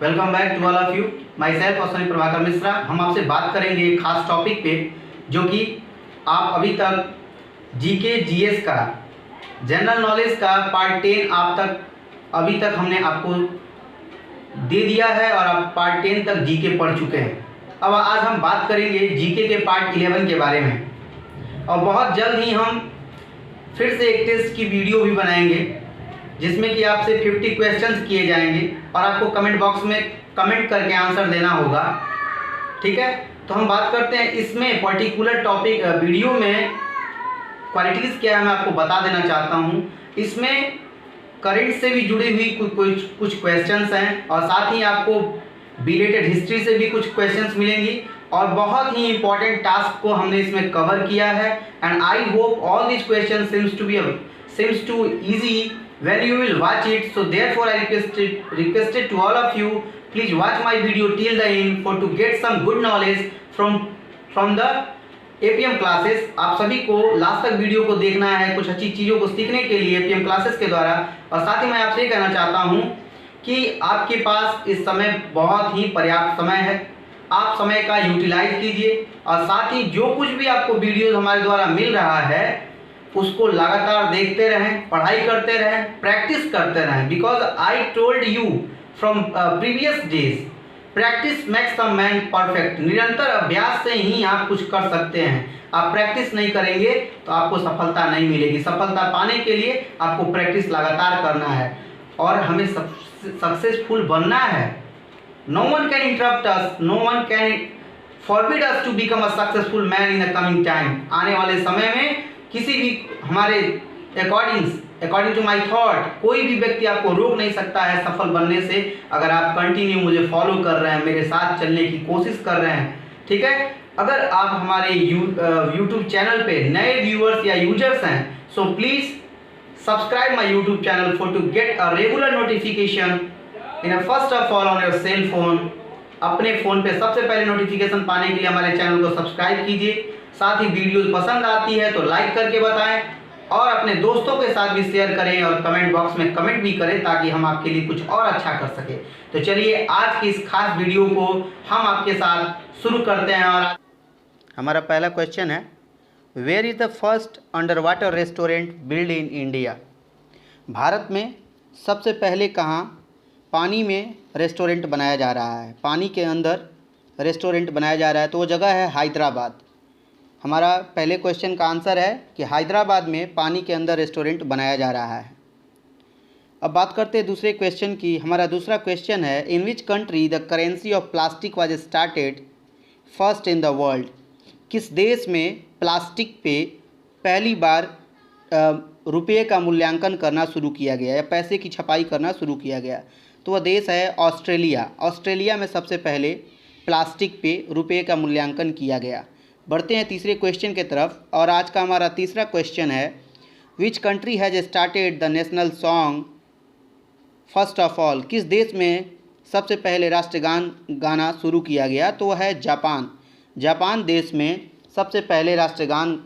Welcome back to all of you. Myself Ashwini Prabhakar Mishra. हम आपसे बात करेंगे एक खास टॉपिक पे, जो कि आप अभी तक जीके जीएस का, जनरल नॉलेज का पार्ट 10 आप तक अभी तक हमने आपको दे दिया है और आप पार्ट 10 तक जीके पढ़ चुके हैं। अब आज हम बात करेंगे जीके के पार्ट 11 के बारे में, और बहुत जल्द ही हम फिर से एक टेस्ट की वीडियो भी बनाएंगे जिसमें कि आपसे 50 क्वेश्चंस किए जाएंगे और आपको कमेंट बॉक्स में कमेंट करके आंसर देना होगा। ठीक है, तो हम बात करते हैं इसमें पर्टिकुलर टॉपिक वीडियो में क्वालिटीज़ क्या है मैं आपको बता देना चाहता हूँ। इसमें करंट से भी जुड़ी हुई कुछ क्वेश्चंस हैं और साथ ही आपको रिलेटेड हिस्ट्री से भी कुछ क्वेश्चंस मिलेंगी और बहुत ही इंपॉर्टेंट टास्क को हमने इसमें कवर किया है। And I hope all this question seems to easy when you will watch it. So therefore I requested to all of you, please watch my video till the end for to get some good knowledge from the APM classes. आप सभी को last तक video को देखना है कुछ अच्छी चीज़ों को सीखने के लिए एपीएम क्लासेस के द्वारा। और साथ ही मैं आपसे ये कहना चाहता हूँ कि आपके पास इस समय बहुत ही पर्याप्त समय है, आप समय का यूटिलाइज कीजिए और साथ ही जो कुछ भी आपको वीडियोस हमारे द्वारा मिल रहा है उसको लगातार देखते रहें, पढ़ाई करते रहें, प्रैक्टिस करते रहें। Because I told you from previous days, practice makes a man perfect. निरंतर अभ्यास से ही आप कुछ कर सकते हैं। आप प्रैक्टिस नहीं करेंगे तो आपको सफलता नहीं मिलेगी। सफलता पाने के लिए आपको प्रैक्टिस लगातार करना है और हमें सक्सेसफुल बनना है। No one can interrupt us, no one can forbid us to become a successful man in the coming time. आने वाले समय में किसी भी हमारे अकॉर्डिंग टू माई थॉट कोई भी व्यक्ति आपको रोक नहीं सकता है सफल बनने से, अगर आप कंटिन्यू मुझे फॉलो कर रहे हैं, मेरे साथ चलने की कोशिश कर रहे हैं। ठीक है, अगर आप हमारे यूट्यूब चैनल पे नए व्यूअर्स या यूजर्स हैं, so please subscribe my YouTube channel for to get a regular notification in first of all on your cell phone. अपने फ़ोन पे सबसे पहले नोटिफिकेशन पाने के लिए हमारे चैनल को सब्सक्राइब कीजिए। साथ ही वीडियोस पसंद आती है तो लाइक करके बताएं और अपने दोस्तों के साथ भी शेयर करें और कमेंट बॉक्स में कमेंट भी करें ताकि हम आपके लिए कुछ और अच्छा कर सकें। तो चलिए आज की इस खास वीडियो को हम आपके साथ शुरू करते हैं। और हमारा पहला क्वेश्चन है, where is the first underwater restaurant build in India? Bharat में सबसे पहले कहाँ पानी में रेस्टोरेंट बनाया जा रहा है, पानी के अंदर रेस्टोरेंट बनाया जा रहा है? तो वो जगह है हैदराबाद। हमारा पहले क्वेश्चन का आंसर है कि हैदराबाद में पानी के अंदर रेस्टोरेंट बनाया जा रहा है। अब बात करते हैं दूसरे क्वेश्चन की। हमारा दूसरा क्वेश्चन है, in which country the currency of plastic was started first in the world? किस देश में प्लास्टिक पे पहली बार रुपये का मूल्यांकन करना शुरू किया गया या पैसे की छपाई करना शुरू किया गया? तो वह देश है ऑस्ट्रेलिया। ऑस्ट्रेलिया में सबसे पहले प्लास्टिक पे रुपये का मूल्यांकन किया गया। बढ़ते हैं तीसरे क्वेश्चन के तरफ और आज का हमारा तीसरा क्वेश्चन है, which country has started the national song first of all? किस देश में सबसे पहले राष्ट्रगान गाना शुरू किया गया? तो वह है जापान। जापान देश में सबसे पहले राष्ट्रगान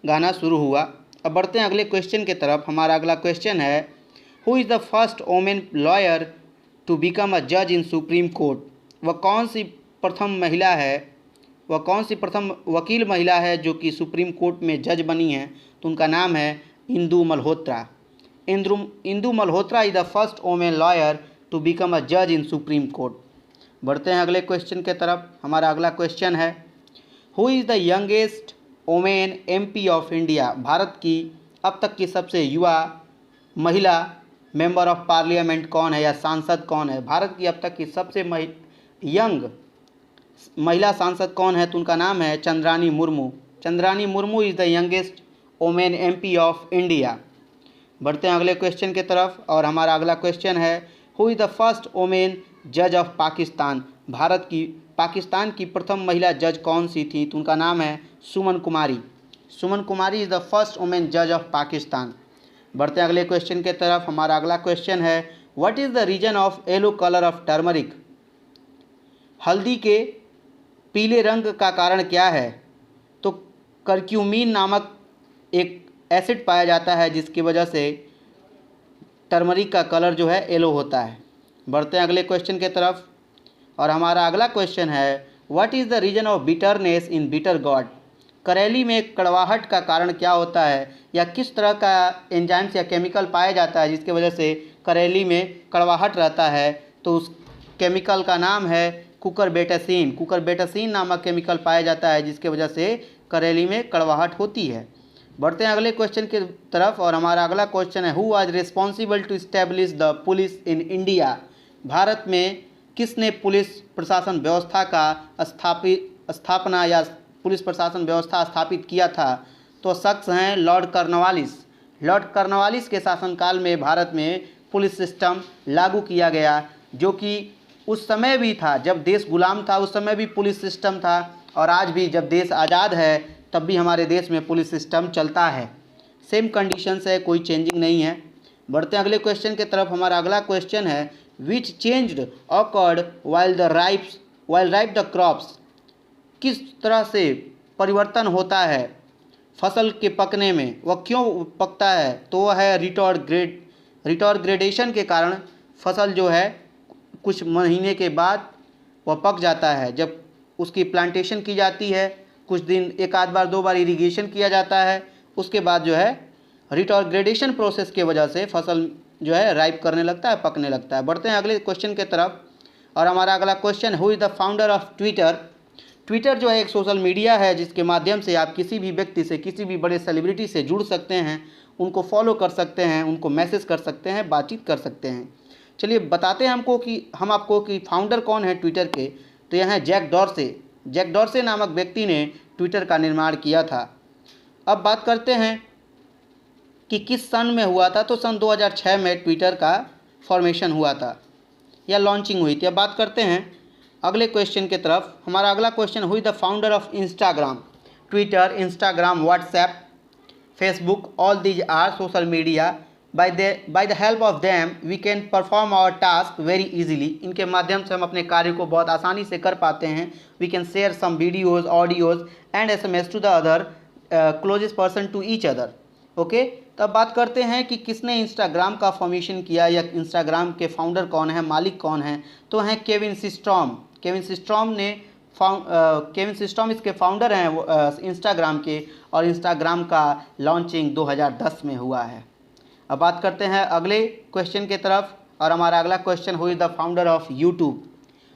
गाना शुरू हुआ। अब बढ़ते हैं अगले क्वेश्चन के तरफ। हमारा अगला क्वेश्चन है, who is the first women lawyer to become a जज इन सुप्रीम कोर्ट? वह कौन सी प्रथम वकील महिला है जो कि सुप्रीम कोर्ट में जज बनी है? तो उनका नाम है Indu Malhotra. Indu Malhotra is the first women lawyer to become a जज इन सुप्रीम कोर्ट। बढ़ते हैं अगले क्वेश्चन के तरफ। हमारा अगला क्वेश्चन है, who is the youngest women MP of India? Bharat की अब तक की सबसे युवा महिला मेंबर ऑफ पार्लियामेंट कौन है या सांसद कौन है? भारत की अब तक की सबसे यंग महिला सांसद कौन है? तो उनका नाम है Chandrani Murmu. Chandrani Murmu is the youngest women MP of India. बढ़ते हैं अगले क्वेश्चन के तरफ और हमारा अगला क्वेश्चन है, who is the first women जज ऑफ पाकिस्तान? पाकिस्तान की प्रथम महिला जज कौन सी थी? तो उनका नाम है सुमन कुमारी। सुमन कुमारी इज़ द फर्स्ट वोमेन जज ऑफ पाकिस्तान। बढ़ते हैं अगले क्वेश्चन के तरफ। हमारा अगला क्वेश्चन है, what is the reason of yellow colour of turmeric? हल्दी के पीले रंग का कारण क्या है? तो करक्यूमिन नामक एक एसिड पाया जाता है जिसकी वजह से टर्मरिक का कलर जो है येलो होता है। बढ़ते हैं अगले क्वेश्चन के तरफ और हमारा अगला क्वेश्चन है what is the reason of bitterness in bitter gourd. करेली में कड़वाहट का कारण क्या होता है या किस तरह का एंजाइम्स या केमिकल पाया जाता है जिसकी वजह से करेली में कड़वाहट रहता है। तो उस केमिकल का नाम है कुकुरबिटेसिन। कुकुरबिटेसिन नामक केमिकल पाया जाता है जिसकी वजह से करेली में कड़वाहट होती है। बढ़ते हैं अगले क्वेश्चन की तरफ और हमारा अगला क्वेश्चन है who was responsible to establish the police in India. Bharat में किसने पुलिस प्रशासन व्यवस्था का स्थापना या पुलिस प्रशासन व्यवस्था स्थापित किया था। तो शख्स हैं लॉर्ड कॉर्नवालिस। लॉर्ड कॉर्नवालिस के शासनकाल में भारत में पुलिस सिस्टम लागू किया गया, जो कि उस समय भी था जब देश गुलाम था, उस समय भी पुलिस सिस्टम था और आज भी जब देश आज़ाद है तब भी हमारे देश में पुलिस सिस्टम चलता है। सेम कंडीशंस है, कोई चेंजिंग नहीं है। बढ़ते हैं अगले क्वेश्चन की तरफ। हमारा अगला क्वेश्चन है which changed occurred while ripe the crops. किस तरह से परिवर्तन होता है फसल के पकने में, वह क्यों पकता है। तो वह है रिटॉर्ग्रेडेशन के कारण फसल जो है कुछ महीने के बाद वह पक जाता है। जब उसकी प्लांटेशन की जाती है, कुछ दिन एक आध बार दो बार इरिगेशन किया जाता है, उसके बाद जो है रिटॉर्ग्रेडेशन प्रोसेस की वजह से फसल जो है राइप करने लगता है, पकने लगता है। बढ़ते हैं अगले क्वेश्चन की तरफ और हमारा अगला question who is the founder of Twitter. Twitter जो है एक सोशल मीडिया है जिसके माध्यम से आप किसी भी व्यक्ति से, किसी भी बड़े सेलिब्रिटी से जुड़ सकते हैं, उनको फॉलो कर सकते हैं, उनको मैसेज कर सकते हैं, बातचीत कर सकते हैं। चलिए बताते हैं हम आपको कि फाउंडर कौन है ट्विटर के। तो यह है जैक डॉर्से। जैक डॉर्से नामक व्यक्ति ने ट्विटर का निर्माण किया था। अब बात करते हैं कि किस सन में हुआ था। तो सन 2006 में ट्विटर का फॉर्मेशन हुआ था या लॉन्चिंग हुई थी। अब बात करते हैं अगले क्वेश्चन की तरफ। हमारा अगला question who's the founder of Instagram. Twitter, Instagram, WhatsApp, Facebook, all these are social media. By the help of them we can perform our task very easily. इनके माध्यम से हम अपने कार्य को बहुत आसानी से कर पाते हैं। We can share some videos, audios and SMS to the other closest person to each other. Okay, तब बात करते हैं कि किसने इंस्टाग्राम का फॉर्मेशन किया या इंस्टाग्राम के फाउंडर कौन है, मालिक कौन है। तो हैं केविन सिस्ट्रॉम। केविन सिस्ट्रॉम इसके फाउंडर हैं इंस्टाग्राम के और इंस्टाग्राम का लॉन्चिंग 2010 में हुआ है। अब बात करते हैं अगले क्वेश्चन की तरफ और हमारा अगला question who's the founder of YouTube.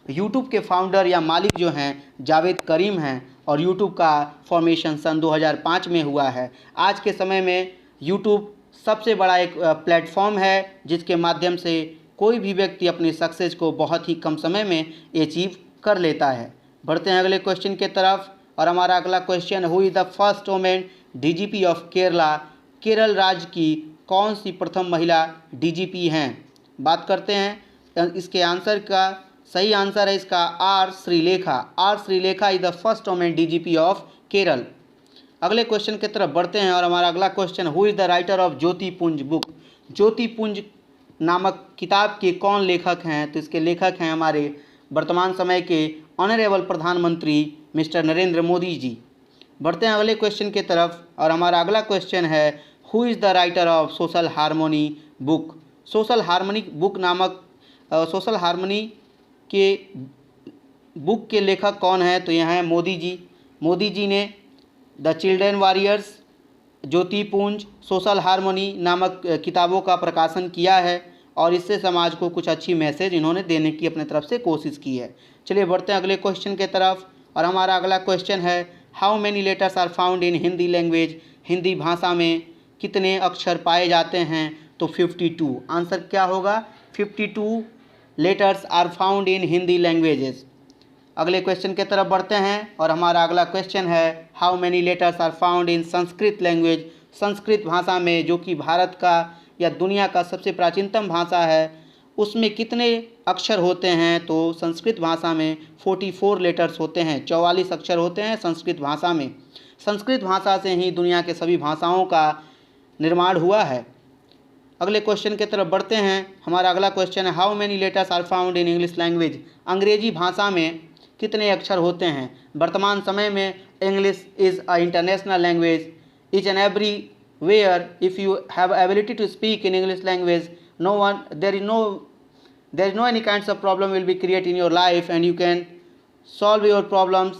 YouTube के फाउंडर या मालिक जो हैं जावेद करीम हैं और यूट्यूब का फॉर्मेशन सन 2005 में हुआ है। आज के समय में यूट्यूब सबसे बड़ा एक प्लेटफॉर्म है जिसके माध्यम से कोई भी व्यक्ति अपनी सक्सेस को बहुत ही कम समय में अचीव कर लेता है। बढ़ते हैं अगले क्वेश्चन की तरफ और हमारा अगला question who's the first women DGP of Kerala. Kerala राज्य की कौन सी प्रथम महिला DGP हैं। बात करते हैं इसके आंसर का सही आंसर है इसका R Sreelekha. R Sreelekha is the first women DGP of Kerala. अगले क्वेश्चन की तरफ बढ़ते हैं और हमारा अगला question who is the writer of Jyotipunj book. Jyotipunj नामक किताब के कौन लेखक हैं। तो इसके लेखक हैं हमारे वर्तमान समय के ऑनरेबल प्रधानमंत्री मिस्टर नरेंद्र मोदी जी। बढ़ते हैं अगले क्वेश्चन की तरफ और हमारा अगला क्वेश्चन है who is the writer of social harmony book. Social harmony book नामक सोशल हार्मोनी के बुक के लेखक कौन है। तो यह है मोदी जी। मोदी जी ने the children warriors, Jyotipunj, social harmony नामक किताबों का प्रकाशन किया है और इससे समाज को कुछ अच्छी मैसेज इन्होंने देने की अपने तरफ से कोशिश की है। चलिए बढ़ते हैं अगले क्वेश्चन की तरफ और हमारा अगला क्वेश्चन है how many letters are found in Hindi language. Hindi भाषा में कितने अक्षर पाए जाते हैं। तो 52। आंसर क्या होगा 52 letters are found in Hindi languages. अगले क्वेश्चन की तरफ बढ़ते हैं और हमारा अगला क्वेश्चन है how many letters are found in Sanskrit language. Sanskrit भाषा में जो कि भारत का या दुनिया का सबसे प्राचीनतम भाषा है उसमें कितने अक्षर होते हैं। तो संस्कृत भाषा में 44 लेटर्स होते हैं, 44 अक्षर होते हैं संस्कृत भाषा में। संस्कृत भाषा से ही दुनिया के सभी भाषाओं का निर्माण हुआ है। अगले क्वेश्चन की तरफ बढ़ते हैं। हमारा अगला क्वेश्चन है how many letters are found in English language. अंग्रेजी भाषा में कितने अक्षर होते हैं। वर्तमान समय में English is a international language. Each and everywhere if you have ability to speak in English language there is no there is no any kinds of problem will be create in your life, and you can solve your problems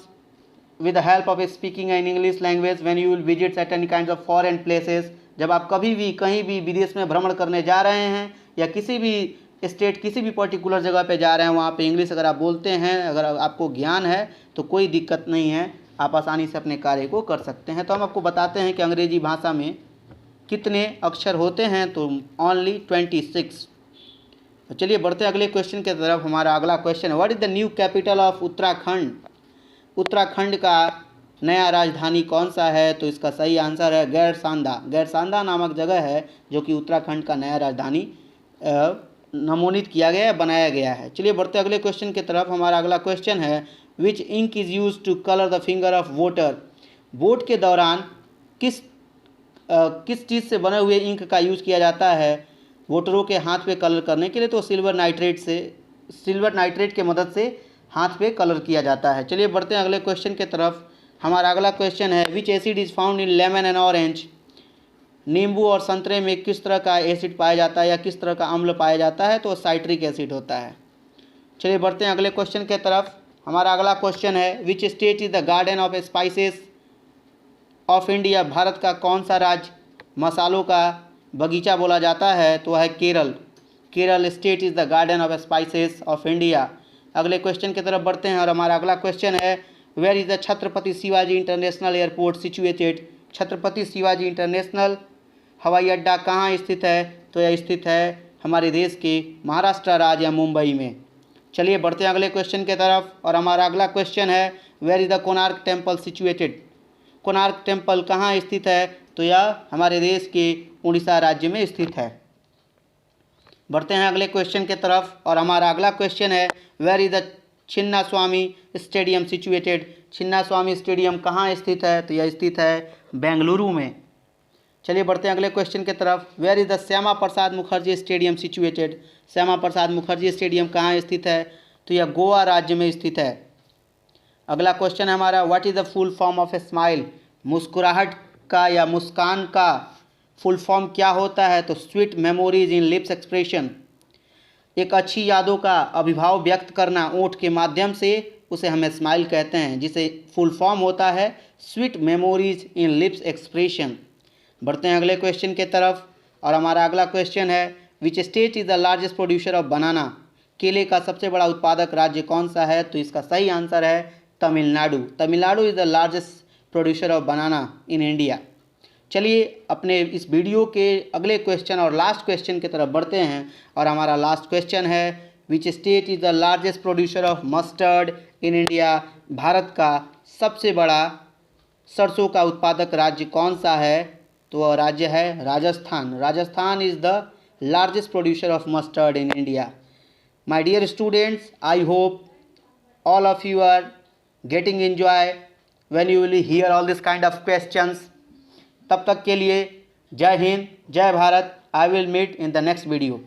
with the help of speaking in English language when you will visit certain kinds of foreign places. जब आप कभी भी कहीं भी विदेश में भ्रमण करने जा रहे हैं या किसी भी स्टेट किसी भी पर्टिकुलर जगह पे जा रहे हैं, वहाँ पे इंग्लिश अगर आप बोलते हैं, अगर आपको ज्ञान है तो कोई दिक्कत नहीं है, आप आसानी से अपने कार्य को कर सकते हैं। तो हम आपको बताते हैं कि अंग्रेजी भाषा में कितने अक्षर होते हैं, तो ओनली 26। तो चलिए बढ़ते हैं अगले क्वेश्चन की तरफ। हमारा अगला क्वेश्चन है, what is the new capital of Uttarakhand? Uttarakhand का नया राजधानी कौन सा है? तो इसका सही आंसर है गैरसांदा। गैरसांदा नामक जगह है जो कि उत्तराखंड का नया राजधानी नमोनित किया गया है, बनाया गया है। चलिए बढ़ते अगले क्वेश्चन की तरफ। हमारा अगला क्वेश्चन है, which ink is use to colour the finger of voter? Vote के दौरान किस चीज़ से बने हुए इंक का यूज़ किया जाता है वोटरों के हाथ पे कलर करने के लिए? तो सिल्वर नाइट्रेट के मदद से हाथ पे कलर किया जाता है। चलिए बढ़ते हैं अगले क्वेश्चन की तरफ। हमारा अगला क्वेश्चन है, विच acid is found in lemon and orange? नींबू और संतरे में किस तरह का एसिड पाया जाता है या किस तरह का अम्ल पाया जाता है? तो साइट्रिक एसिड होता है। चलिए बढ़ते हैं अगले क्वेश्चन की तरफ। हमारा अगला क्वेश्चन है, which state is the garden of spices of India? Bharat का कौन सा राज्य मसालों का बगीचा बोला जाता है? तो है Kerala. Kerala state is the garden of spices of India. अगले क्वेश्चन की तरफ बढ़ते हैं और हमारा अगला क्वेश्चन है, where is the Chhatrapati Shivaji international airport situated? Chhatrapati Shivaji international हवाई अड्डा कहाँ स्थित है? तो यह स्थित है हमारे देश के महाराष्ट्र राज्य या मुंबई में। चलिए बढ़ते हैं अगले क्वेश्चन की तरफ और हमारा अगला क्वेश्चन है, where is the Konark temple situated? Konark temple कहाँ स्थित है? तो यह हमारे देश के उड़ीसा राज्य में स्थित है। बढ़ते हैं अगले क्वेश्चन की तरफ और हमारा अगला क्वेश्चन है, where is the Chinnaswamy stadium situated? Chinnaswamy stadium कहाँ स्थित है? तो यह स्थित है बेंगलुरु में। चलिए बढ़ते हैं अगले क्वेश्चन की तरफ, where is the Shyama Prasad Mukherjee stadium situated? Shyama Prasad Mukherjee stadium कहाँ स्थित है? तो यह गोवा राज्य में स्थित है। अगला क्वेश्चन है हमारा, what is the full form of a smile? मुस्कुराहट का या मुस्कान का फुल फॉर्म क्या होता है? तो स्वीट मेमोरीज इन लिप्स एक्सप्रेशन। एक अच्छी यादों का अभिभाव व्यक्त करना ओठ के माध्यम से, उसे हमें स्माइल कहते हैं, जिसे फुल फॉर्म होता है स्वीट मेमोरीज इन लिप्स एक्सप्रेशन। बढ़ते हैं अगले क्वेश्चन की तरफ और हमारा अगला क्वेश्चन है, which state is the largest producer of बनाना? केले का सबसे बड़ा उत्पादक राज्य कौन सा है? तो इसका सही आंसर है Tamil Nadu. Tamil Nadu is the largest producer of banana in India. चलिए अपने इस वीडियो के अगले क्वेश्चन और लास्ट क्वेश्चन की तरफ बढ़ते हैं और हमारा लास्ट क्वेश्चन है, which state is the largest producer of mustard in India? Bharat का सबसे बड़ा सरसों का उत्पादक राज्य कौन सा है? तो वह राज्य है Rajasthan. Rajasthan is the largest producer of mustard in India. My dear students, I hope all of you are getting enjoy when you will hear all this kind of questions. तब तक के लिए जय हिंद, जय Bharat. I will meet in the next video.